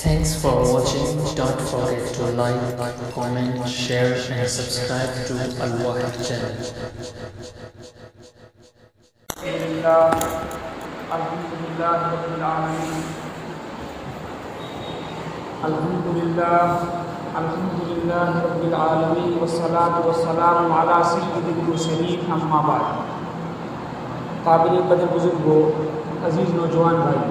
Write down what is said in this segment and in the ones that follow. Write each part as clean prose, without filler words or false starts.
Thanks for watching. Don't forget to like, comment, share and subscribe to Al Wahid channel. अल्हम्दुलिल्लाह रब्बिल आलमीन वस्सलातु वस्सलामु अला सय्यिदिल मुरसलीन अम्मा बाद। काबिल कदर बुजुर्गो, अजीज़ नौजवान भाई,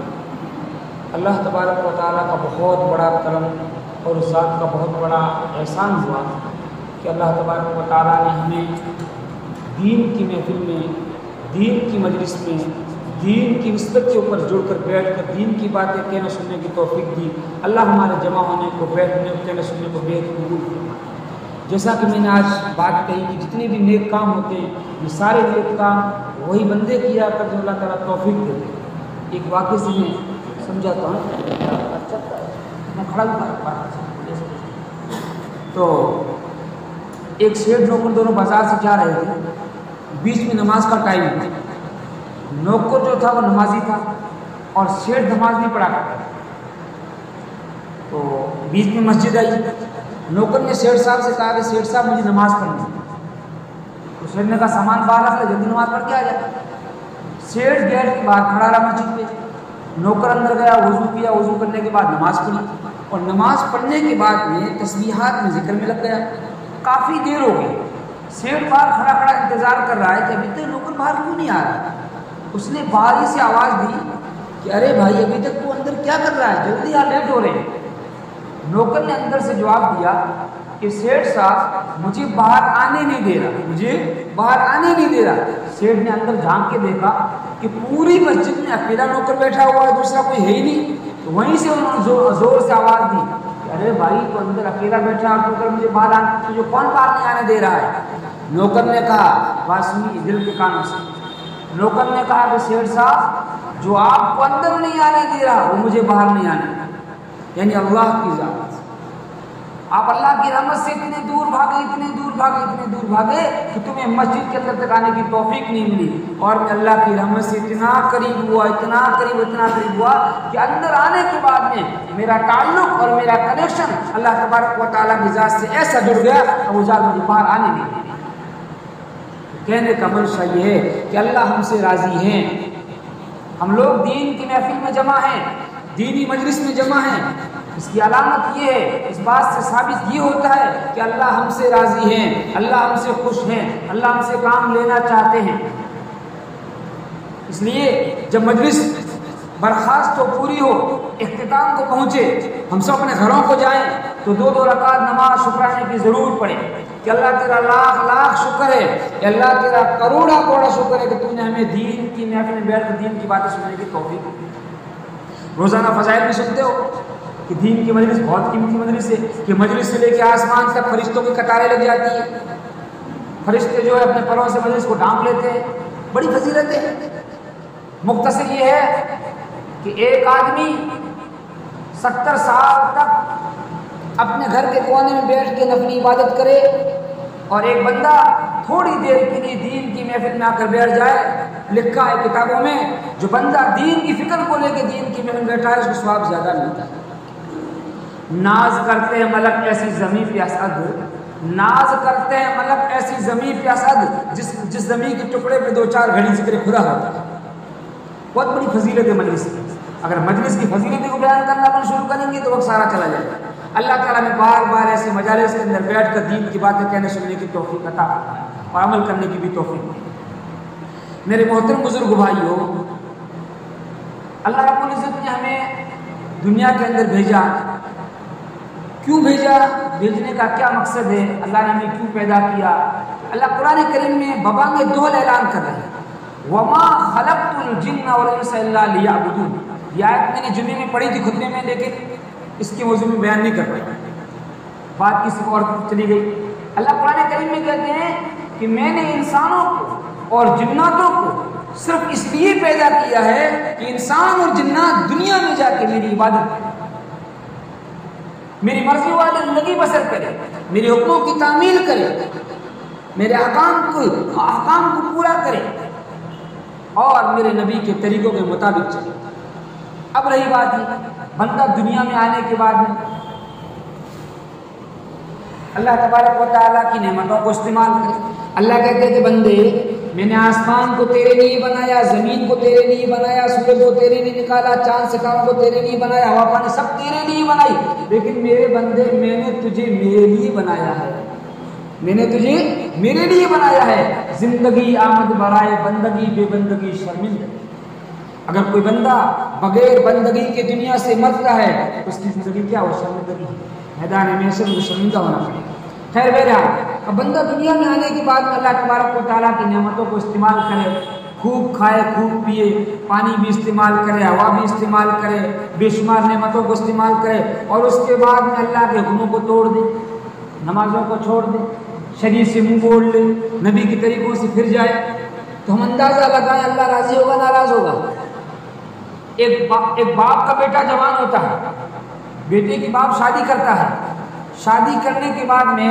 अल्लाह तबारक व तआला का बहुत बड़ा करम और उस ज़ात का बहुत बड़ा एहसान हुआ कि अल्लाह तबारक व तआला ने हमें दीन की महफिल में, दीन की मजलिस में, दीन की निस्बत के ऊपर जुड़कर बैठकर दीन की बातें कहने सुनने की तौफीक दी। अल्लाह हमारे जमा होने को, बैठने को, कहने सुनने को बेहद कबूल फरमाए। जैसा कि मैंने आज बात कही कि जितने भी नेक काम होते हैं, ये सारे नेक काम वही बंदे किया कर जो अल्लाह ताला तौफीक देते हैं। एक वाक़े से मैं समझाता हूँ, मैं खड़ा हूँ। तो एक सेठ नौकर दोनों बाजार से जा रहे थे, बीच में नमाज का टाइम था। नौकर जो था वो नमाजी था और सेठ नमाज नहीं पढ़ा करता। तो बीच में मस्जिद आई, नौकर ने सेठ साहब से कहा कि सेठ साहब मुझे नमाज पढ़नी है। तो सेठ ने कहा सामान बाहर रख ले, जल्दी नमाज पढ़ के आ जाए। सेठ गेट के बाहर खड़ा रहा मस्जिद पे। नौकर अंदर गया, वज़ू किया, वज़ू करने के बाद नमाज पढ़ी और नमाज पढ़ने के बाद में तस्बीहात में जिक्र में लग गया। काफ़ी देर हो गई, सेठ बाहर खड़ा खड़ा इंतज़ार कर रहा है कि अभी तक नौकर बाहर क्यों नहीं आ रहा। उसने बाहरी से आवाज़ दी कि अरे भाई अभी तक तू अंदर क्या कर रहा है, जल्दी आ, लेट हो रहे हैं। नौकर ने अंदर से जवाब दिया कि सेठ साहब मुझे बाहर आने नहीं दे रहा, मुझे बाहर आने नहीं दे रहा। सेठ ने अंदर झांक के देखा कि पूरी मस्जिद में अकेला नौकर बैठा हुआ है, दूसरा कोई है ही नहीं। तो वहीं से उन्होंने जोर से आवाज़ दी कि अरे भाई तू अंदर अकेला बैठा है, नौकर मुझे बाहर आने, तुझे कौन बाहर नहीं आने दे रहा है। नौकर ने कहा, बात सुनिए दिल के कानों से। नौकर ने कहा कि सेठ साहब जो आपको अंदर नहीं आने दे रहा वो मुझे बाहर नहीं आने, यानी अल्लाह की ज़ात। आप अल्लाह की रहमत से इतने दूर भागे, इतने दूर भागे, इतने दूर भागे कि तुम्हें मस्जिद के अंदर तक आने की तौफीक नहीं मिली। और मैं अल्लाह की रहमत से इतना करीब हुआ, इतना करीब हुआ कि अंदर आने के बाद में मेरा ताल्लुक और मेरा कनेक्शन अल्लाह तबारक व तआला की ज़ात से ऐसा जुड़ गया और वो ज़ात मुझे बाहर आने नहीं दी। कहने का मंशा ये है कि अल्लाह हमसे राज़ी हैं। हम लोग दीन की महफिल में जमा हैं, दीनी मजलिस में जमा हैं। इसकी अलामत ये है, इस बात से साबित ये होता है कि अल्लाह हमसे राज़ी हैं, अल्लाह हमसे खुश हैं, अल्लाह हमसे काम लेना चाहते हैं। इसलिए जब मजलिस बर्खास्त तो पूरी हो, इख्तिताम को पहुँचे, हम सब अपने घरों को जाएं तो 2-2 रकात नमाज शुक्राने की ज़रूर पढ़ें कि अल्लाह तेरा लाख लाख शुक्र है, अल्लाह तेरा करोड़ा करोड़ा शुक्र है कि तूने हमें दीन की महफिल में बैठकर दीन की बातें सुनने की तौफीक दी। रोज़ाना फ़ज़ाइल में सुनते हो कि दीन की मजलिस बहुत कीमती मजलिस है, कि मजलिस से लेकर आसमान तक फरिश्तों की कतारें लग जाती है। फरिश्ते जो है अपने परों से मजलिस को ढांप लेते हैं, बड़ी फजीलत है। मुख्तसर ये है कि एक आदमी 70 साल तक अपने घर के कोने में बैठ के नफली इबादत करे और एक बंदा थोड़ी देर के लिए दीन की महफिल में आकर बैठ जाए। लिखा है किताबों में, जो बंदा दीन की फिक्र को लेकर दीन की महफिल में बैठा है उसको सवाब ज़्यादा मिलता है। नाज करते हैं मलक ऐसी ज़मीं पे असद, नाज करते हैं मलक ऐसी ज़मीं पे असद, जिस ज़मीं के टुकड़े पे 2-4 घड़ी जिक्र खुदा होता है। बहुत बड़ी फजीलत है मजलिस की। अगर मजलिस की फजीलत को बयान करना अपन शुरू करेंगे तो वक्त सारा चला जाएगा। अल्लाह ताला ने बार बार ऐसे मजालिस के अंदर बैठ कर दीन की बातें कहने सुनने की तौफीक अता और अमल करने की भी तौफीक। मेरे मोहतरम बुजुर्ग भाइयों, अल्लाह रब्बुल इज़्ज़त ने हमें दुनिया के अंदर भेजा। क्यों भेजा, भेजने का क्या मकसद है, अल्लाह ने हमें क्यों पैदा किया। अल्लाह कुरान करीम में बबांग दोहल ऐलान कर रहे हैं, वमा खलक़तुल जिन्ना वल इंसा इल्ला लियअबुदून। ये आयत मैंने जुमे में पढ़ी थी खुतबे में, लेकिन इसके मौजू में बयान नहीं कर पाई, बात किसी और चली गई। अल्लाह कुरान करीम में कहते हैं कि मैंने इंसानों को और जिन्नातों को सिर्फ इसलिए पैदा किया है कि इंसान और जिन्नात दुनिया में जाके मेरी इबादत करें, मेरी मर्जी वाले ज़िंदगी बसर करे, मेरे हुक्मों की तामील करे, मेरे अहकाम को पूरा करे और मेरे नबी के तरीक़ों के मुताबिक चले। अब रही बात ये, बंदा दुनिया में आने के बाद में अल्लाह तबारक व तआला की नेमतों को इस्तेमाल करे। अल्लाह कहते हैं कि बंदे, मैंने आसमान को तेरे लिए बनाया, ज़मीन को तेरे लिए बनाया, सूरज को तेरे लिए निकाला, चांद सितारों को तेरे लिए बनाया, हवा पानी सब तेरे लिए बनाई, लेकिन मेरे बंदे मैंने तुझे मेरे लिए बनाया है, मैंने तुझे मेरे लिए बनाया है। जिंदगी आमद बराए बंदगी, बेबंदगी शर्मिंदगी। अगर कोई बंदा बगैर बंदगी के दुनिया से मरता है तो उसकी जिंदगी क्या हो? शर्मिंदगी, मैदान में से शर्मिंदा होना पड़ेगा। खैर बहरहाल, अब बंदा दुनिया में आने के बाद में अल्लाह तबारक व तआला की नेमतों को इस्तेमाल करे, खूब खाए, खूब पिए, पानी भी इस्तेमाल करे, हवा भी इस्तेमाल करे, बेशुमार नेमतों को इस्तेमाल करे, और उसके बाद में अल्लाह के हुक्मों को तोड़ दे, नमाजों को छोड़ दे, शरीर से मुंह मोड़ ले, नबी के तरीकों से फिर जाए, तो हम अंदाज़ा लगाएं अल्लाह राज़ी होगा नाराज़ होगा? एक बाप का बेटा जवान होता है, बेटे की बाप शादी करता है, शादी करने के बाद में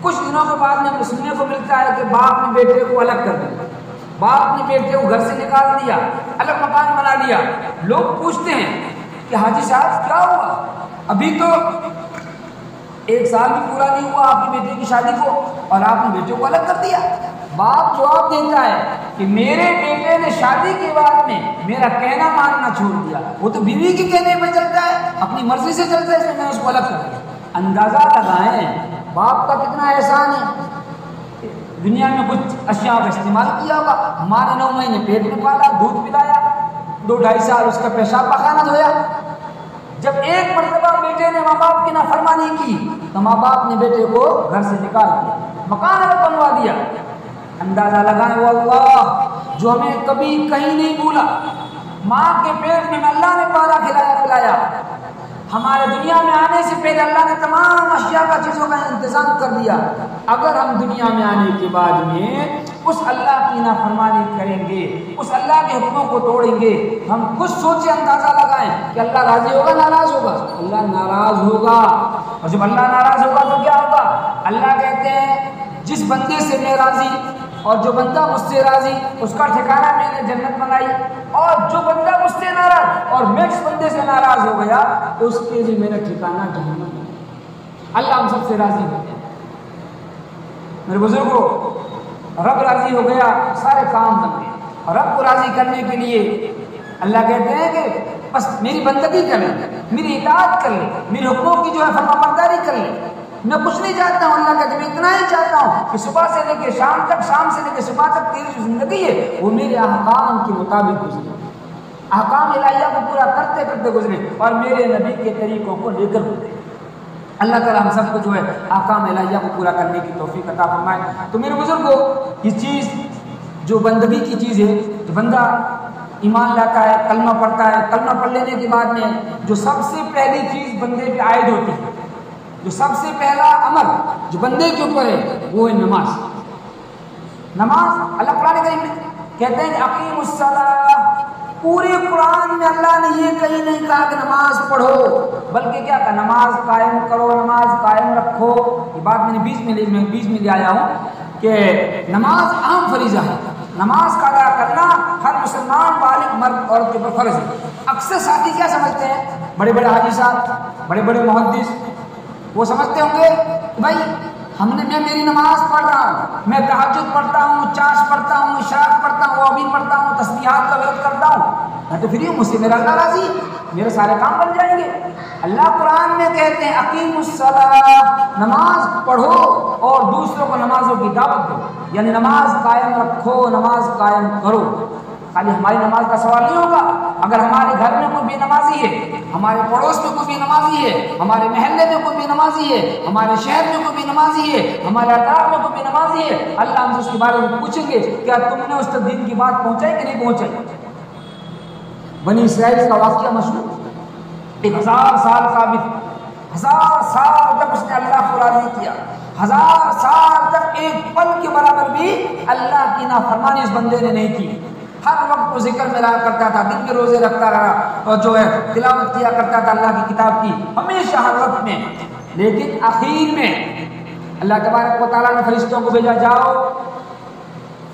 कुछ दिनों के बाद में सुनने को मिलता है कि बाप ने बेटे को अलग कर दिया, बाप ने बेटे को घर से निकाल दिया, अलग मकान बना दिया। लोग पूछते हैं कि हाजी साहब क्या हुआ? अभी तो 1 साल भी पूरा नहीं हुआ आपकी बेटे की शादी को और आपने बेटे को अलग कर दिया। बाप जवाब देता है कि मेरे बेटे ने शादी के बाद में मेरा कहना मानना छोड़ दिया, वो तो बीवी के कहने पर चलता है, अपनी मर्जी से चलता है, इसलिए मैंने उसको अलग कर दिया। अंदाजा लगाएं बाप का कितना एहसान है। दुनिया में कुछ अशिया का इस्तेमाल किया होगा, माँ ने 9 महीने पेट में पाला, दूध पिलाया, 2-2.5 साल उसका पेशाब पखाना धोया। जब एक मरतबा बेटे ने माँ बाप की नाफरमानी की तो माँ बाप ने बेटे को घर से निकाल दिया, मकान अलग बनवा दिया। अंदाजा लगाएं वो अल्लाह जो हमें कभी कहीं नहीं भूला, माँ के पेट में अल्लाह ने पाला खिलाया पिलाया, हमारे दुनिया में आने से पहले अल्लाह ने तमाम अशिया का चीज़ों का इंतज़ाम कर दिया। अगर हम दुनिया में आने के बाद में उस अल्लाह की नाफरमानी करेंगे, उस अल्लाह के हुक्मों को तोड़ेंगे, हम कुछ सोचे, अंदाज़ा लगाएं कि अल्लाह राज़ी होगा नाराज़ होगा? अल्लाह नाराज़ होगा। और जब अल्लाह नाराज़ होगा तो क्या होगा? अल्लाह कहते हैं जिस बंदे से मैं राज़ी और जो बंदा मुझसे राज़ी उसका ठिकाना मैंने जन्नत बनाई, और जो बंदा मुझसे नाराज़ और मैं इस बंदे से नाराज़ हो गया तो उसके लिए मेरा ठिकाना जहन्नम। अल्लाह हम सबसे राज़ी हो गया। मेरे बुजुर्गों, रब राज़ी हो गया, सारे काम बन गए। और रब को राज़ी करने के लिए अल्लाह कहते हैं कि बस मेरी बंदगी कर ले, मेरी इताअत कर ले, मेरे हुक्मों की जो है फरमाबरदारी कर ले। मैं कुछ नहीं चाहता हूँ, अल्लाह कहते मैं इतना ही चाहता हूँ कि सुबह से लेकर शाम तक, शाम से लेकर सुबह तक तेरी जो ज़िंदगी है वो मेरे अहकाम के मुताबिक गुजरे, अहकाम इलाहिया को पूरा करते करते गुजरे और मेरे नबी के तरीकों को लेकर गुजरे। अल्लाह ताला हम सबको जो है अहकाम इलाहिया को पूरा करने की तौफीक अता फरमाए। तो मेरे बुजुर्गों, ये चीज़ जो बंदगी की चीज़ है, जो बंदा ईमान लाता है, कलमा पढ़ता है, कलमा पढ़ लेने के बाद में जो सबसे पहली चीज़ बंदे पे आयद होती है, जो सबसे पहला अमल जो बंदे के ऊपर है वो है नमाज। नमाज अल्लाह कुरान करीम में कहते हैं अकीमुस्सलाह। पूरे कुरान में अल्लाह ने ये कहीं नहीं कहा कि नमाज पढ़ो, बल्कि क्या कहा? नमाज कायम करो, नमाज कायम रखो। ये बात मैंने बीच में ले आया हूँ कि नमाज अहम फरीज़ा है। नमाज का अदा करना हर मुसलमान बालिग मर्द औरत के ऊपर फ़र्ज़ है। अक्सर साथी क्या समझते हैं, बड़े बड़े हाजी साहब, बड़े बड़े मुहद्दिस, वो समझते होंगे भाई मैं मेरी नमाज पढ़ रहा हूँ, मैं तहज्जुद पढ़ता हूँ, चाश पढ़ता हूँ, इशराक पढ़ता हूँ, अबीन पढ़ता हूँ, तस्बीहात का विरद करता हूँ, मैं तो फ्री हूँ, मुझसे मेरा अल्लाह राज़ी, मेरे सारे काम बन जाएंगे। अल्लाह कुरान में कहते हैं अकीमुस्सलाह, नमाज पढ़ो और दूसरों को नमाजों की दावत दो, यानी नमाज कायम रखो, नमाज कायम करो। खाली हमारी नमाज का सवाल नहीं होगा, अगर हमारे घर में कोई बेनमाजी है, हमारे पड़ोस में कोई बेनमाजी है, हमारे महल्ले में कोई बेनमाजी है, हमारे शहर में कोई बेनमाजी है, हमारे अतार में कोई बेनमाजी है, अल्लाह हमसे उसके बारे में पूछेंगे क्या तुमने उस तक दीन की बात पहुंचाई कि नहीं पहुंचाई। बनी इसराइल का वाक़या मशहूर, 1000 साल का भी, 1000 साल तक उसने अल्लाह को राज़ी किया, 1000 साल तक एक पल के बराबर भी अल्लाह की नाफरमानी उस बंदे ने नहीं की। हर वक्त वो जिक्र में रहा करता था, दिन में रोजे रखता रहा और जो है तिलावत किया करता था अल्लाह की किताब की, हमेशा हर वक्त में। लेकिन आखिर में अल्लाह तबारक व तआला ने फरिश्तों को भेजा, जाओ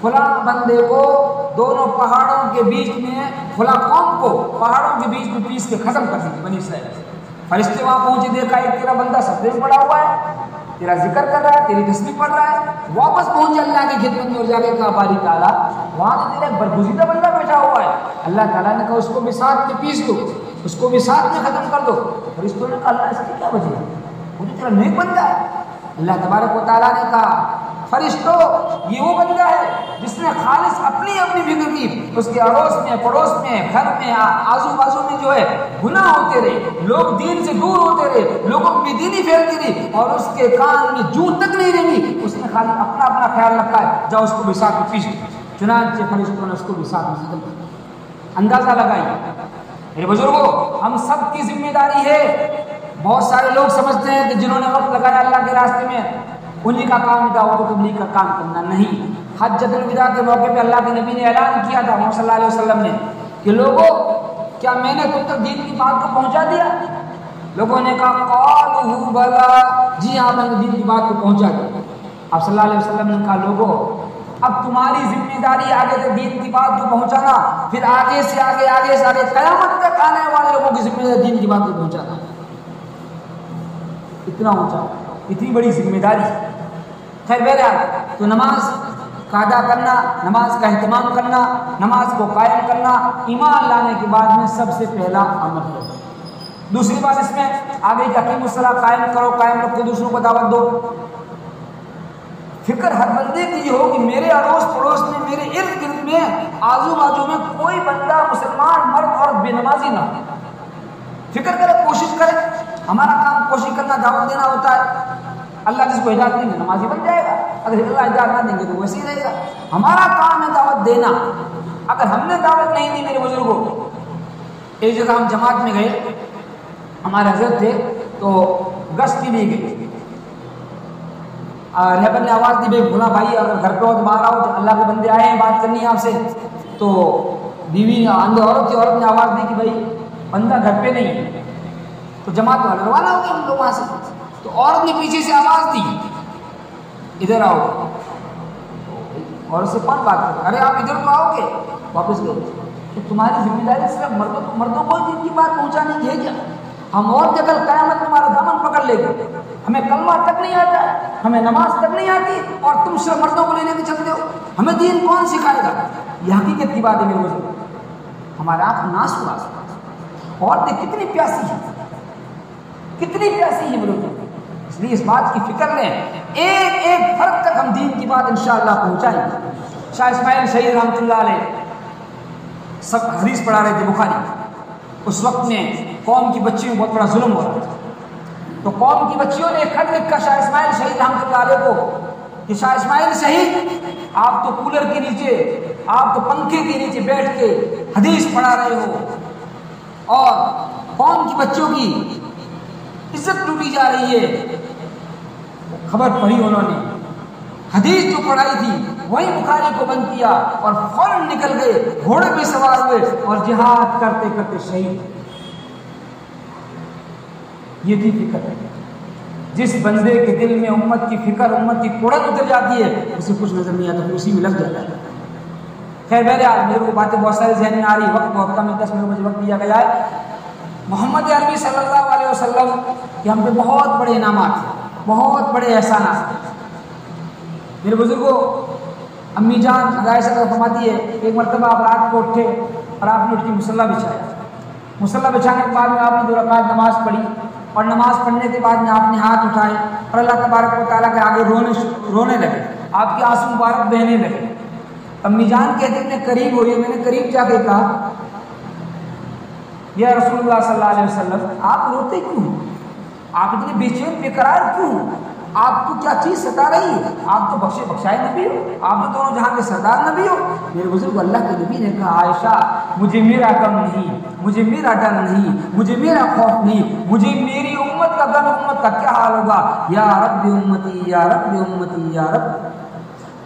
फला बंदे को दोनों पहाड़ों के बीच में, फला कौम को पहाड़ों के बीच में पीस के खत्म कर दी बनी इसराइल। फरिश्ते वहां पहुंचे, देखा एक तेरा बंदा सजदे में पड़ा हुआ है, तेरा जिक्र कर रहा है, तेरी तस्बीह पढ़ रहा है। वापस पहुंचे अल्लाह की खिदमत में और जाके कहा बारी ताला वहां तो तेरा बरगुज़ीदा बंदा बैठा हुआ है। अल्लाह ताला ने कहा उसको भी साथ में पीस दो, उसको भी साथ में खत्म कर दो। फरिश्तों ने कहा अल्लाह इसकी क्या वजह है, वो तो तेरा नेक बंदा है। अल्लाह तबारक व तआला ने कहा फरिश्तों ये वो बंदा है जिसने खालिस अपनी अपनी फिक्र की, उसके अड़ोस में पड़ोस में घर में आजू बाजू में जो है गुनाह होते रहे, लोग दीन से दूर होते रहे, लोगों की बेदीनी फैलती रही और उसके कान में जूं तक नहीं रही, उसने खाली अपना अपना ख्याल रखा है, जाओ उसको भी साथ में पीस दो। चुनांचे फरिश्तों ने उसको भी साथ में खत्म किया। अंदाजा लगाइए मेरे बुजुर्गों, हम सब की जिम्मेदारी है। बहुत सारे लोग समझते हैं कि जिन्होंने वक्त लगाया अल्लाह के रास्ते में उन्हीं का काम दावत तबलीग का काम करना, नहीं। हज्जतुल विदा के मौके पे अल्लाह के नबी ने ऐलान किया था मोहम्मद सल्लल्लाहु अलैहि वसल्लम ने कि लोगों क्या मैंने तुम तक दीन की बात को पहुंचा दिया? लोगों ने कहा क़ालू बला, जी हाँ मैंने दीन की बात को पहुंचा दिया। अब सल्लल्लाहु अलैहि वसल्लम ने कहा लोगों अब तुम्हारी जिम्मेदारी आगे तक दीन की बात को पहुंचाना, फिर आगे से आगे क़यामत तक आने वाले लोगों की जिम्मेदारी दीन की बात को पहुंचाना। इतना ऊंचा, इतनी बड़ी जिम्मेदारी। खैर बहरहाल तो नमाज का अदा करना, नमाज का एहतमाम करना, नमाज को कायम करना ईमान लाने के बाद में सबसे पहला अमल है। दूसरी बात इसमें आगे कि अकीमुस्सलाह कायम करो, कायम रखो, दूसरों को दावत दो। फिक्र हर बंदे की ये हो कि मेरे अड़ोस पड़ोस में, मेरे इर्द गिर्द में, आजू बाजू में कोई बंदा मुसलमान मर्द और बेनमाजी ना हो। फिक्र करे, कोशिश करे। हमारा काम कोशिश करना, दावत देना होता है। अल्लाह जिसको हिदायत देंगे नमाजी बन जाएगा, अगर अल्लाह हिदायत ना देंगे तो वैसे ही रहेगा। हमारा काम है दावत देना। अगर हमने दावत नहीं दी मेरे बुजुर्गों, एक जगह हम जमात में गए, हमारे हजरत थे तो गश्त के लिए गए, रहबर ने आवाज़ दी भाई भोला भाई अगर घर पे हो तो बाहर आओ, अल्लाह के बंदे आए हैं, बात करनी है आपसे। तो बीवी अंधे औरत थी, औरत ने आवाज़ दी कि भाई बंदा घर पे नहीं है। तो जमात वाले रवाना हो गए हम लोग वहाँ से। तो औरत ने पीछे से आवाज़ दी इधर आओ। औरत से कौन बात कर, अरे आप इधर तो आओगे। वापस गए। तो तुम्हारी जिम्मेदारी सिर्फ मर्दों को दिन की बात पहुँचाने की है क्या? हम और क्या कल क़यामत तुम्हारा दामन पकड़ लेंगे। हमें कलमा तक नहीं आता है, हमें नमाज तक नहीं आती और तुम सिर्फ मर्दों को लेने के चलते हो। हमें दीन कौन सिखाएगा? यह हकीकत की बात है मेरे बुजुर्ग। हमारा आँख नाश हुआ। औरतें कितनी प्यासी है, कितनी प्यासी है बोलो। इसलिए इस बात की फिक्र लें, एक एक फर्क तक हम दीन की बात इंशाअल्लाह पहुंचाएंगे। शाह इस्माइल शहीद रहमतुल्लाह अलैह सब हदीस पढ़ा रहे थे बुखारी। उस वक्त में कौम की बच्चियों में बहुत बड़ा जुल्म हो रहा था। तो कौम की बच्चियों ने एक खत लिखा शाह इस्माइल शहीद रहमतुल्लाह अलैह को कि शाह इस्माइल शहीद आप तो कूलर के नीचे, आप तो पंखे के नीचे बैठ के हदीस पढ़ा रहे हो और कौम की बच्चों की इज्जत लूटी जा रही है। खबर पढ़ी उन्होंने, हदीस जो पढ़ाई थी वही बुखारी को बंद किया और फौरन निकल गए, घोड़े पे सवार हुए और जिहाद करते करते शहीद। ये थी फिक्र। जिस बंदे के दिल में उम्मत की फिक्र, उम्मत की कुड़न उतर जाती है, उसे कुछ नजर नहीं आता, उसी में लग जाता है। खैर बहरहाल मेरे को बातें बहुत सारी ज़हन में आ रही, वक्त बहुत कम है, 10 मिनट मुझे वक्त दिया गया है। मोहम्मद अरबी सल्लल्लाहु अलैहि वसल्लम के हम पे बहुत बड़े इनामात हैं, बहुत बड़े एहसानात हैं। मेरे बुजुर्गों, अम्मी जान हदायत से फरमाती है एक मरतबा आप रात को उठे और आपने उठ के मुसल्ला बिछाया। मुसल्ला बिछाने के बाद में आपने 2 रकात नमाज पढ़ी और नमाज पढ़ने के बाद में आपने हाथ उठाए और अल्लाह तबारक व तआला के आगे रोने लगे, आपके आंसू मुबारक बहने लगे। अम्मी जान कहते मैं करीब हुई, मैंने करीब जाके कहा या रसूलुल्लाह सल्लल्लाहु अलैहि वसल्लम आप रोते क्यों? आप इतने बेचैन बेकरार क्यों? आपको क्या चीज़ सता रही है? आप तो बख्शे बख्शाए नबी हो, आप तो दोनों जहां के सरदार नबी हो। मेरे बुजुर्ग अल्लाह के नबी ने कहा आयशा मुझे मेरा गम नहीं, मुझे मेरा डर नहीं, मुझे मेरा खौफ नहीं, मुझे मेरी उम्मत का गम, उम्मत का क्या हाल होगा। या रब्बी उम्मती या रब्बी उम्मती या रब्बी।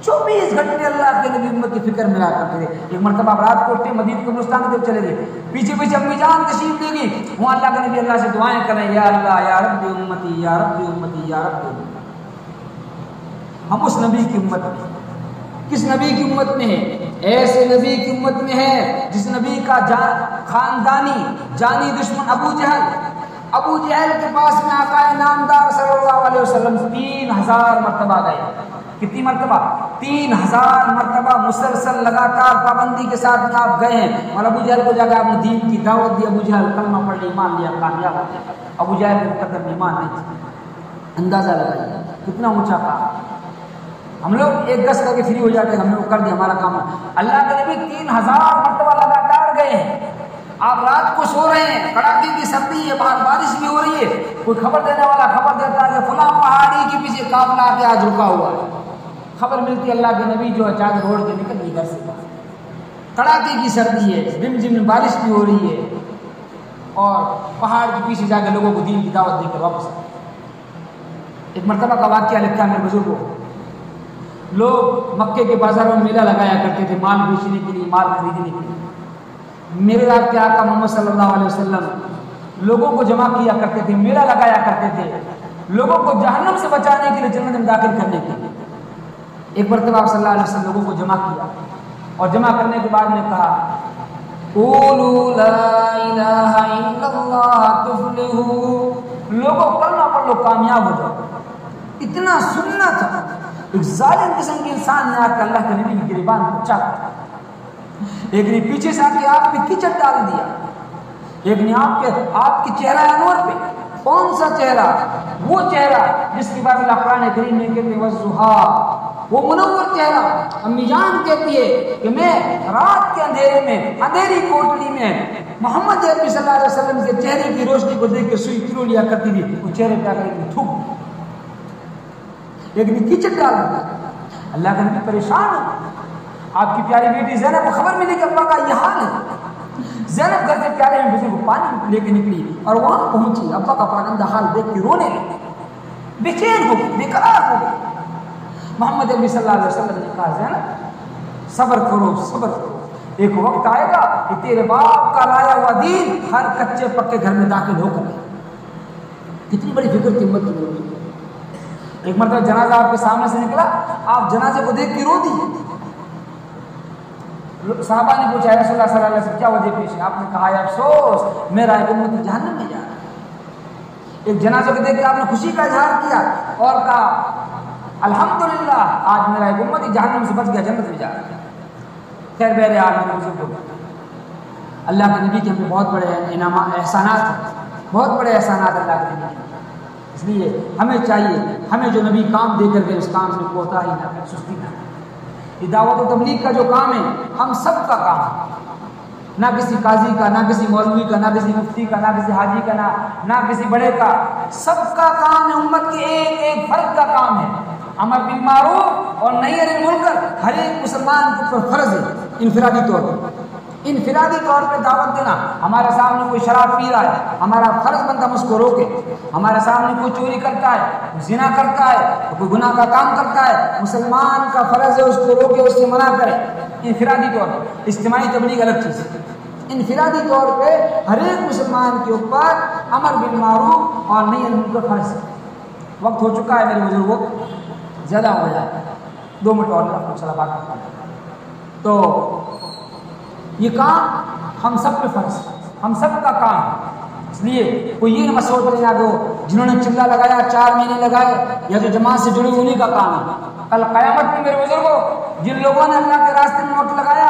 24 घंटे अल्लाह के नबी उम्मत की फिक्र में रहा करते थे। एक मरतबा रात को उठते मदीना कब्रिस्तान की तरफ चले गए, पीछे पीछे अम्मी जान तशरीफ लेगी, वहाँ अल्लाह के नबी अल्लाह से दुआएं करें या अल्लाह या रब्बी उम्मती या रब्बी उम्मती या रब्बी। हम उस नबी की उम्मत में किस नबी की उम्मत में है? ऐसे नबी की उम्मत में है जिस नबी का खानदानी जानी दुश्मन अबू जहल के पास में आका नामदार सल्लल्लाहु अलैहि वसल्लम 3000 मरतबा गए। कितनी मरतबा? 3000 मरतबा मुसलसल लगातार पाबंदी के साथ में आप गए हैं और अबू जहल को जाकर आपने दीन की दावत दी। अबू जहल कलमा पढ़ लिया, ईमान लिया, कामयाब हो गया। अबू जहल के मुकद्दर में ईमान नहीं थी। अंदाजा लगाइए कितना ऊंचा काम। हम लोग एक गस करके फ्री हो जाते हैं, हमने वो कर दिया, हमारा काम। अल्लाह के नबी 3000 मरतबा लगातार गए हैं। आप रात को सो रहे हैं, कड़ाके की सर्दी है, बाहर बारिश भी हो रही है, कोई खबर देने वाला खबर देता है कि फला पहाड़ी के पीछे काफिला आके आज रुका हुआ है। खबर मिलती है अल्लाह के नबी जो है चादर ओढ़ के निकल गई घर से बाहर। कड़ाके की सर्दी है, रिमझिम बारिश भी हो रही है और पहाड़ के पीछे जाकर लोगों को दीन की दावत देकर वापस आए। एक मरतबा का वाकया लिखा मेरे बुजुर्गों। लोग मक्के के बाजारों में मेला लगाया करते थे माल बेचने के लिए, माल खरीदने के लिए। मेरे रात के आका मोहम्मद सल्लल्लाहु अलैहि वसल्लम लोगों को जमा किया करते थे, मेला लगाया करते थे, लोगों को जहन्नम से बचाने के लिए, जन्नत में दाखिल करने के लिए। एक मरतबा आप सल्लल्लाहु अलैहि वसल्लम लोगों को जमा किया और जमा करने के बाद में कहा, क़ूलू ला इलाहा इल्लल्लाह तुफ़्लिहू, लोगों कलमा पढ़ लो कामयाब हो जाओ। इतना सुनना था। एक जालिम किस्म के इंसान ने आकर अल्लाह के नबी की गिरबान को चाका, एक ने पीछे से आके आप पे कीचड़ डाल दिया, एक ने आपके चेहरा अनवर पे। कौन सा चेहरा? वो चेहरा जिसके बारे में अल्लाह कुरान करीम में कहते हैं वज़ुहा, वो मुनव्वर चेहरा। अम्मी जान कहती है कि मैं रात के अंधेरे में, अंधेरी कोठरी में मोहम्मद अरबी सल्लल्लाहु अलैहि वसल्लम के चेहरे की रोशनी को देख के सुई पिरो लिया करती थी। वो चेहरे पे आकर थूक, एक ने कीचड़ डाल दिया। अल्लाह का नबी परेशान हो। आपकी प्यारी बेटी ज़ैनब को खबर मिली कि अब्बा का यह हाल है। ज़ैनब घर से प्यारे में बुजुर्ग पानी लेके निकली और वहां पहुंची। अब्बा का पागंदा हाल देख के रोने लगी, बेचैन हो गई, बेकरार हो गई। मोहम्मद अरबी सल्लल्लाहु अलैहि वसल्लम ने कहा, ज़ैनब सब्र करो, सब्र करो, एक वक्त आएगा कि तेरे बाप का लाया हुआ दीन हर कच्चे पक्के घर में दाखिल होकर। कितनी बड़ी फिक्र की हिम्मत की। एक मरतबा जनाजा आपके सामने से निकला, आप जनाजे को देख के रो दिए। साहबा ने पूछा, रसूलुल्लाह सल्लल्लाहु अलैहि वसल्लम क्या वजह पेश है? आपने कहा, अफसोस मेरा एक उम्मत जहन्नम में जा रहा है। एक जनाजे को देख के आपने खुशी का इजहार किया और कहा, अल्हम्दुलिल्लाह आज मेरा एक उम्मत जहन्नम से बच गया, जन्नत में जा रहा है। खैर मेरे अल्लाह के नबी के हमें बहुत बड़े इनाम एहसानात हैं, बहुत बड़े एहसानात अल्लाह के नबी के। इसलिए हमें चाहिए, हमें जो नबी काम दे कर गए उस काम से कोताही ना करें, सुस्ती ना करें। दावत और तबलीग का जो काम है हम सब का काम है, ना किसी काजी का, ना किसी मौलवी का, ना किसी मुफ्ती का, ना किसी हाजी का, ना किसी बड़े का। सबका काम है, उम्मत के एक एक फर्द का काम है। अमर बिल मारूफ और नही अनिल मुनकर हर एक मुसलमान के ऊपर फर्ज है। इनफिरादी तौर पर दावत देना। हमारे सामने कोई शराब पी रहा है, हमारा फर्ज बनता है उसको रोके। हमारे सामने कोई चोरी करता है, जिना करता है, कोई गुनाह का काम करता है, मुसलमान का फर्ज है उसको रोके, उससे मना करे। इनफिरादी तौर पर, इज्तिमाई तबलीग अलग चीज़ है। इनफिरादी तौर पे हर एक मुसलमान के ऊपर अमर बिल मारूफ और नही अनिल मुनकर फर्ज है। वक्त हो चुका है मेरे बुजुर्गों, ज़्यादा हो गया, 2 मिनट और बात करता हूँ। तो ये काम हम सब पे फर्ज, हम सब का काम। इसलिए कोई ये न सोच लेना दो जिन्होंने चिल्ला लगाया 4 महीने लगाए या जो जमात से जुड़े उन्हीं का काम है। कल क़यामत में मेरे बुजुर्गों जिन लोगों ने अल्लाह के रास्ते में वक्त लगाया,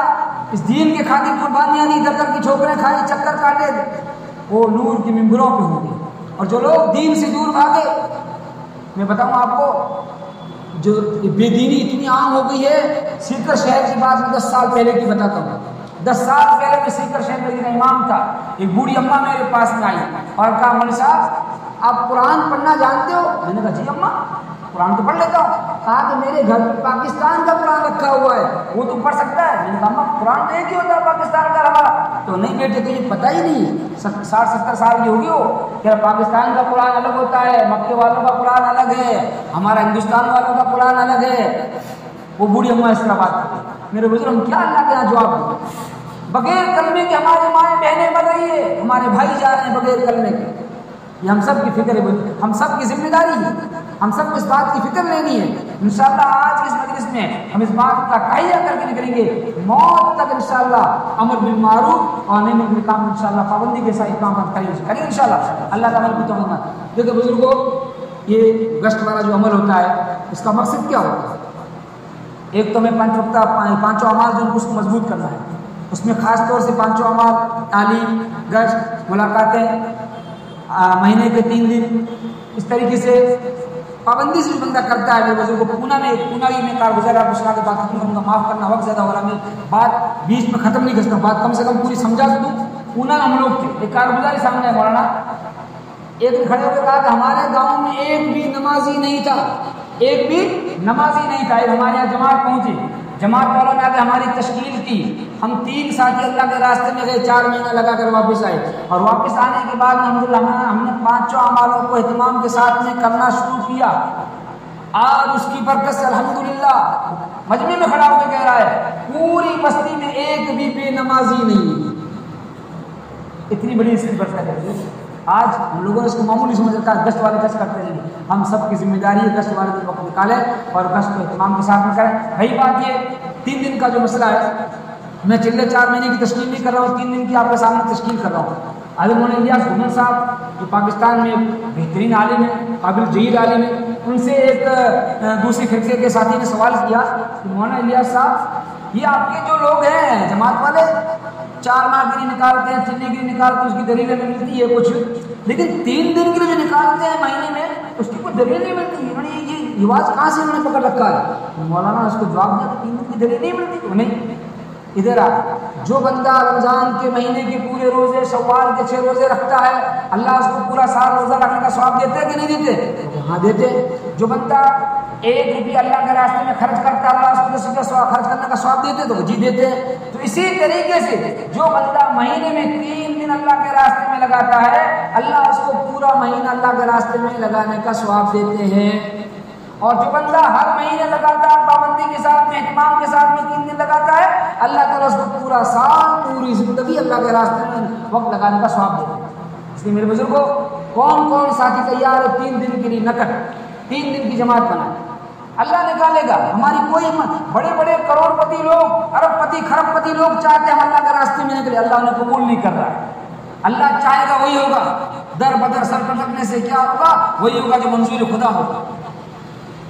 इस दीन के खातिर कुर्बानियाँ दी, दर की ठोकरें खाई, चक्कर काटे, वो नूर की मिंबरों पे होंगे। और जो लोग दीन से दूर भागे, मैं बताऊँ आपको, जो बेदीनी इतनी आम हो गई है। सीकर शहर की बात मैं 10 साल पहले की बताता हूँ। 10 साल पहले मैं सीकर शहर में इमाम था। एक बूढ़ी अम्मा मेरे पास में आई और कहा, मौलवी साहब आप कुरान पढ़ना जानते हो? मैंने कहा जी अम्मा कुरान तो पढ़ लेता हूँ। कहा कि मेरे घर में पाकिस्तान का कुरान रखा हुआ है, वो तुम पढ़ सकता है? मैंने कहा अम्मा कुरान तो एक ही होता है पाकिस्तान का हमारा। तो नहीं बेटे तुझे पता ही नहीं, 60-70 साल की होगी हो, क्या पाकिस्तान का कुरान अलग होता है, मक्के वालों का कुरान अलग है, हमारा हिंदुस्तान वालों का कुरान अलग है। वो बूढ़ी अम्मा इस तरह बात करती। मेरे बुजुर्ग हम क्या अल्लाह के यहाँ जवाब दें? बगैर कलमे के हमारी माएँ बहनें मर रही है, हमारे भाई जा रहे हैं बगैर कलमे के। ये हम सब की फिक्र है, हम सब की जिम्मेदारी है, हम सब को इस बात की फिक्र लेनी है। इंशाअल्लाह आज की इस मजलिस में हम इस बात का तहिया करके निकलेंगे, मौत तक इंशाअल्लाह अमर बिल मारूफ और नही मुनकर काम इंशाअल्लाह पाबंदी के साथ काम करेंगे इंशाअल्लाह। अल्लाह ताला की तौफीक। देखिए बुजुर्गों, ये गश्त वाला जो अमल होता है इसका मकसद क्या होता है? एक तो मैं पांचों अमाल जो उसको मजबूत करना है, उसमें खास तौर से पांचों अमाल तालीम, गश्त, मुलाकातें, महीने के 3 दिन, इस तरीके से पाबंदी से जो बंदा करता है। मेरे बुजुर्ग को पूना की मैं कारगुजारा घोषणा के बाद खत्म करूँगा, माफ़ करना वक्त ज़्यादा हो रहा, मैं बात बीच में ख़त्म नहीं कर सकता, बात कम से कम पूरी समझा दूँ। पूना हम लोग थे, एक कारगुजारी सामने है मौलाना, एक दिन खड़े होकर कहा कि हमारे गाँव में एक भी नमाजी नहीं था, एक भी नमाजी नहीं था। हमारे यहाँ जमात पहुँची, जमात वालों ने आगे हमारी तशकील की, हम 3 साथी अल्लाह के रास्ते में गए, 4 महीना लगा कर वापस आए, और वापस आने के बाद हमने पांचों अमालों को एहतमाम के साथ में करना शुरू किया। आज उसकी बरकत से अल्हम्दुलिल्लाह मजमे में खड़ा होकर कह रहा है पूरी बस्ती में एक भी बेनमाजी नहीं। इतनी बड़ी इसकी बरकत है। आज हम लोगों ने इसको मामूली समझ रखा है, गश्त वाले गश्त करते नहीं, हम सब की जिम्मेदारी है गश्त वाले दिन वक्त निकालें और गश्त को एहतमाम के साथ में करें। रही बात ये 3 दिन का जो मसला है, मैं चिल्ले 4 महीने की तश्कील नहीं कर रहा हूँ, 3 दिन की आपके सामने तश्कील कर रहा हूँ। आलिम इलियास घुमन साहब जो पाकिस्तान में एक बेहतरीन आलिम है, काबिल जहीर आलिम है, उनसे एक दूसरे फिरके के साथी ने सवाल किया कि मौलाना इलियास साहब, ये आपके जो लोग हैं जमात वाले 4 माह के लिए निकालते हैं, चिल्ली के लिए निकालते हैं, उसकी दलीलें मिलती है कुछ, लेकिन 3 दिन के लिए जो निकालते हैं महीने में उसकी कोई दलील नहीं मिलती। उन्होंने ये रिवाज कहाँ से उन्होंने पकड़ रखा है? मौलाना उसको जवाब दिया 3 दिन की दलील नहीं मिलती। तो नहीं, इधर आ, जो बंदा रमजान के महीने के पूरे रोजे, शव्वाल के 6 रोजे रखता है, अल्लाह उसको पूरा साल रोजा रखने का स्वाब देते हैं कि नहीं देते? तो हाँ देते। जो बंदा 1 रुपया अल्लाह के रास्ते में खर्च करता है, अल्लाह उसको 10 रुपया खर्च करने का स्वाब देते, तो जी देते। तो इसी तरीके से जो बंदा महीने में 3 दिन अल्लाह के रास्ते में लगाता है, अल्लाह उसको पूरा महीना अल्लाह के रास्ते में लगाने का स्वाब देते हैं। और जो बंदा हर महीने लगातार पाबंदी के साथ में, एहतमाम के साथ में 3 दिन लगाता है, अल्लाह ताला उसको पूरा साल, पूरी जिंदगी अल्लाह के रास्ते में वक्त लगाने का स्वाब देते हैं। इसलिए मेरे बुजुर्गों, कौन कौन साथी तैयार है 3 दिन के लिए नकद 3 दिन की जमात बनाए? अल्लाह निकालेगा। हमारी कोई बड़े बड़े करोड़पति लोग, अरबपति, खरबपति लोग चाहते हैं अल्लाह के रास्ते में निकले, अल्लाह उन्हें कबूल नहीं कर रहा है। अल्लाह चाहेगा वही होगा, दर बदर सर पटकने से क्या होगा? वही होगा जो मंजूर खुदा होगा।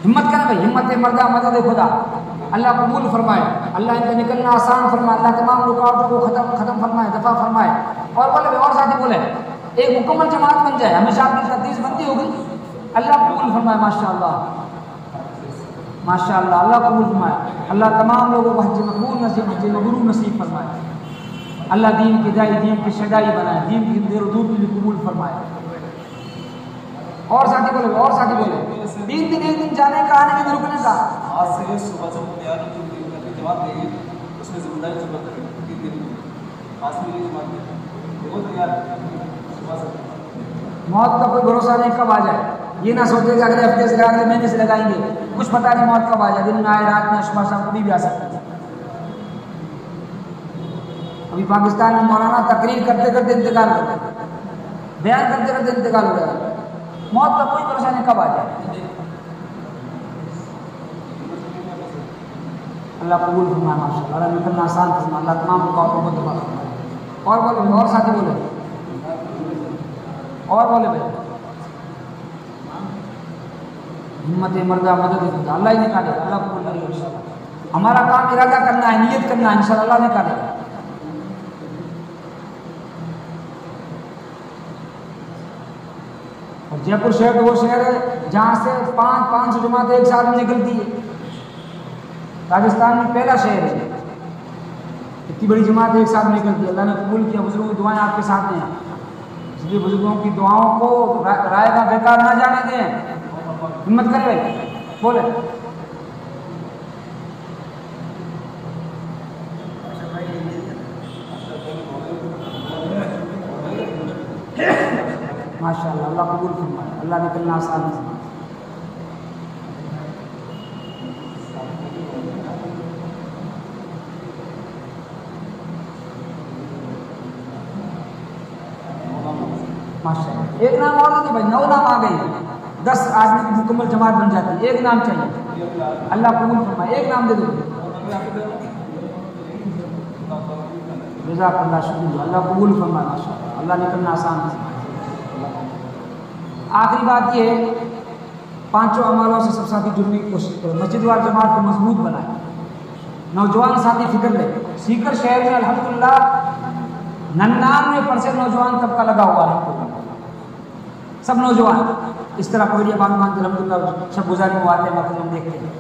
हिम्मत करें भाई, हिम्मत मर्दा मदद खुदा। अल्लाह कबूल फरमाए, अल्लाह इनका निकलना आसान फरमाए, अल्लाह तमाम रुकावटों को खत्म फरमाए, दफा फरमाए। और बोले और साथी बोले एक मुकम्मल जमात बन जाए, हमेशा आपकी 33 बंदी होगी। अल्लाह कबूल फरमाए, माशाअल्लाह माशाअल्लाह, अल्लाह कबूल फरमाए। अल्लाह तमाम लोगों को हज मकबूल नसीब, हज मबरूर नसीब फरमाए। अल्लाह दीन की दाई, दीन की शदाई बनाए, दीन की देर दूर भी कबूल फरमाए। और साथी बोले 3 दिन 1 दिन जाने का, आने में रुकने का। आज से सुबह जब तैयार जमात लेंगे उसमें जिम्मेदारी जरूरत है 3 दिन पास में जमात वो तैयार सुबह से। मौत का कोई भरोसा नहीं कब आ जाए, ये ना सोचे कि अगले हफ्ते से अगले महीने से लगाएंगे, कुछ पता नहीं मौत कब आ जाए, दिन में आए, रात में, सुबह शाम कभी भी आ सकता है। अभी पाकिस्तान में मौलाना तकरीर करते करते इंतकाल करते, बयान करते करते इंतकाल हो गया। मौत का कोई भरोसा नहीं कब आ जाए। अल्लाह कबूल फरमाए, माशाअल्लाह, अल्लाह निकलना आसान फरमाए, अल्लाह तमाम रुकावटों को दूर फरमाए। और बोले और साथी बोले और बोले भाई, हिम्मत मर्दा मदद खुदा, अल्लाह ही निकालेगा, अल्लाह कबूल करेगा इंशाअल्लाह। हमारा काम इरादा करना है, नियत करना है, इंशाअल्लाह अल्लाह निकालेगा। और जयपुर शहर तो वो शहर है जहाँ से 500 जमातें एक साथ में निकलती है। राजस्थान में पहला शहर है, इतनी बड़ी जमात एक साथ में निकलती है। अल्लाह ने कबूल किया, बुजुर्गों की दुआएं आपके साथ हैं, इसलिए बुजुर्गों की दुआओं को राय का बेकार ना जाने दें। हिम्मत करें भाई, बोले माशाअल्लाह, अल्लाह कबूल फरमाए, अल्लाह निकलना आसान है। माशाअल्लाह एक नाम और दे भाई, 9 नाम आ गए, 10 आदमी की मुकम्मल जमात बन जाती है। एक नाम चाहिए, अल्लाह कबूल फरमाए। एक नाम दे दो, जज़ाकल्लाह, शुक्रिया, अल्लाह कबूल फरमाए, माशाअल्लाह, अल्लाह निकलना आसान है। आखिरी बात ये है, 5 अमालों से सब साथी जुड़ने की कोशिश करें, मस्जिद वाल जमात को मजबूत बनाए, नौजवान साथी फिक्र ले। सीकर शहर में अल्हम्दुलिल्लाह 99% नौजवान तबका लगा हुआ है, सब नौजवान इस तरह पगड़ियाँ बांध बांध के अल्हम्दुलिल्लाह सब गुजारी में आते हैं, वक्त हम देखते हैं।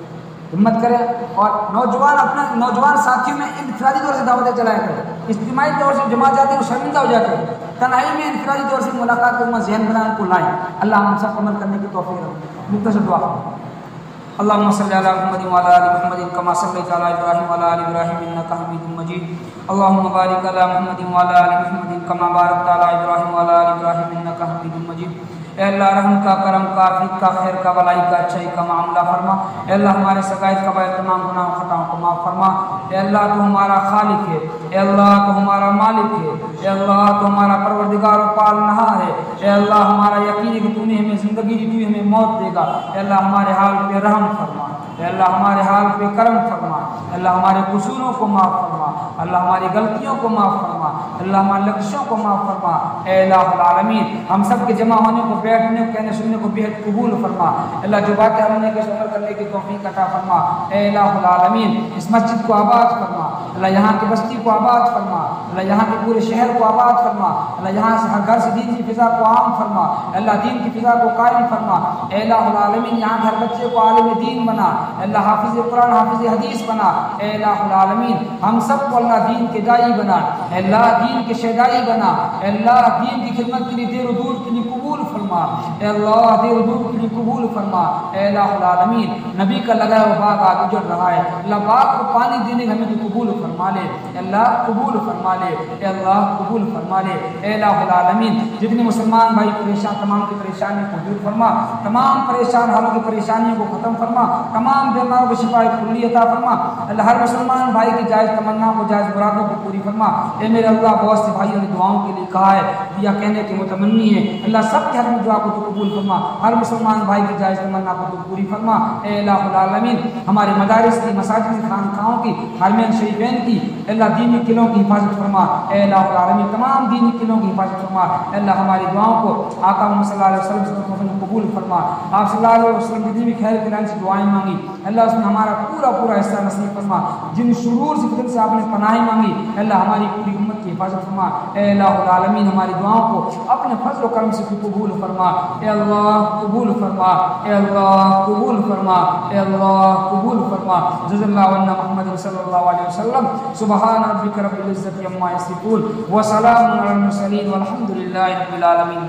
हिम्मत करें और नौजवान अपना नौजवान साथियों में इनफरादी तौर से दावतें चलाया करें। इज्तिमाई तौर से जमा जाते हैं वो शर्मिंदा हो जाते हैं, तन्हाई में इनफरादी तौर से मुलाकात कर ज़हन बनाए, उनको लाएँ। अल्लाह हम सब अमल करने की तौफीक रहे। मुख्तसर दुआ, अल्लाहुम्मा सल्ली अला मुहम्मदिन व अला आलि मुहम्मदिन कमा सल्लैता अला इब्राहीम व अला आलि इब्राहीम इन्नका हमीदुम मजीद। अल्लाहुम्मा बारिक अला मुहम्मदिन व अला आलि मुहम्मदिन कमा बारकता अला इब्राहीम व अला आलि इब्राहीम इन्नका हमीदुम मजीद। ए अल्लाह रहम का, करम का, आफियत का, खैर का, भलाई का, अच्छाई का मामला फरमा। ए अल्लाह हमारे सगाइर कबाइर तमाम गुनाह खताओं को माफ़ फरमा। ए अल्लाह तो हमारा खालिक है, ए अल्लाह तो हमारा मालिक है, ए अल्लाह तो हमारा परवरदिगार और पालनहार है। ए अल्लाह हमारा यकीन है कि तूने हमें ज़िंदगी दी, तू हमें मौत देगा। ए अल्लाह हमारे हाल पे रहम फरमा, ए अल्लाह हमारे हाल पे करम फरमा, अल्लाह हमारे कसूरों को माफ़ फरमा, अल्लाह हमारी गलतियों को माफ़ फरमा, अल्लाह हमारे लक्ष्यों को माफ़ फरमा। ए इलाहुल आलमीन, हम सब के जमा होने को, बैठने को, कहने सुनने को बेहद कबूल फरमा। अल्लाह जो बातें हमने के अमल करने की तौफीक अता फरमा। ए इलाहुल आलमीन, इस मस्जिद को आबाद फरमा, अल्लाह यहाँ की बस्ती को आबाद फरमा, अल्लाह यहाँ के पूरे शहर को आबाद फरमा, अल्लाह यहाँ से हर घर से दीन की फ़िज़ा को आम फरमा, अल्लाह दीन की फ़िज़ा को कायम फरमा। ए इलाहुल आलमीन, यहाँ के हर बच्चे को आलिम दीन बना, अल्लाह हाफिज़ कुरान, हाफिज़ हदीस बना। ए इलाहुल आलमीन, हम सब को अल्लाह दीन के दाई बना, अल्लाह दीन के शहदाई बना, अल्लाह दीन की खिदमत के लिए देर दूर के लिए कबूल फरमा, अल्लाह देर दूर के लिए कबूल फरमा। ए इलाहुल आलमीन, नबी का लगाया हुआ बाग आगे जुड़ रहा है, अल्लाह बाग को पानी देने हमें तो कबूल फरमा ले, अल्लाह कबूल फरमा ले, अल्लाह कबूल फरमा ले। ए इलाहुल आलमीन, जितने मुसलमान भाई परेशान, तमाम की परेशानियों को दूर फरमा, तमाम परेशान हालों की परेशानियों को ख़त्म फरमा, तमाम बीमारों को शिफा कुल्ली अता फरमा। अल्लाह हर मुसलमान भाई की जायज़ तमन्ना को, जायज़ मुरादों को पूरी फरमा। ए मेरे अल्लाह, बहुत से भाइयों ने दुआओं के लिए कहा है, दिया कहने के मुतमन्नी है, अल्लाह सब के हर में दुआ को तो कबूल फरमा, हर मुसलमान भाई की जायज़ तमन्ना को तो पूरी फरमा। ए इलाहुल आलमीन, हमारे मदारिस की, मसाजिद की, खानखाहों की, हरमैन शरीफैन की, अल्लाह दीनी किलों की हिफाजत फरमा। ए इलाहुल आलमीन, तमाम दीनी किलों की हिफाजत फरमा। अल्लाह हमारी दुआओं को आका मोहम्मद सल्लल्लाहु अलैहि वसल्लम से कबूल फरमा। आप सल्लल्लाहु अलैहि वसल्लम जितनी भी खैर खिलाने से दुआएं मांगी, अल्लाह उसमें हमारा पूरा पूरा हिस्सा नसीब फरमा। जिन शुरूर से फितन से आपने पनाह मांगी, अल्लाह हमारी पूरी उम्मत की हिफाजत फरमा। ए इलाहुल आलमीन, हमारी दुआओं को अपने फजल करम से कबूल फरमा। ए अल्लाह कबूल फरमा, ए अल्लाह कबूल फरमा, ए अल्लाह कबूल फरमा। जज़ल्लाहु अन्ना मुहम्मद सल्लल्लाहु अलैहि वसल्लम। सुब्हान रब्बिका रब्बिल इज्जति अम्मा यसिफून व सलामुन अलल मुरसलीन वल्हम्दुलिल्लाहि रब्बिल आलमीन।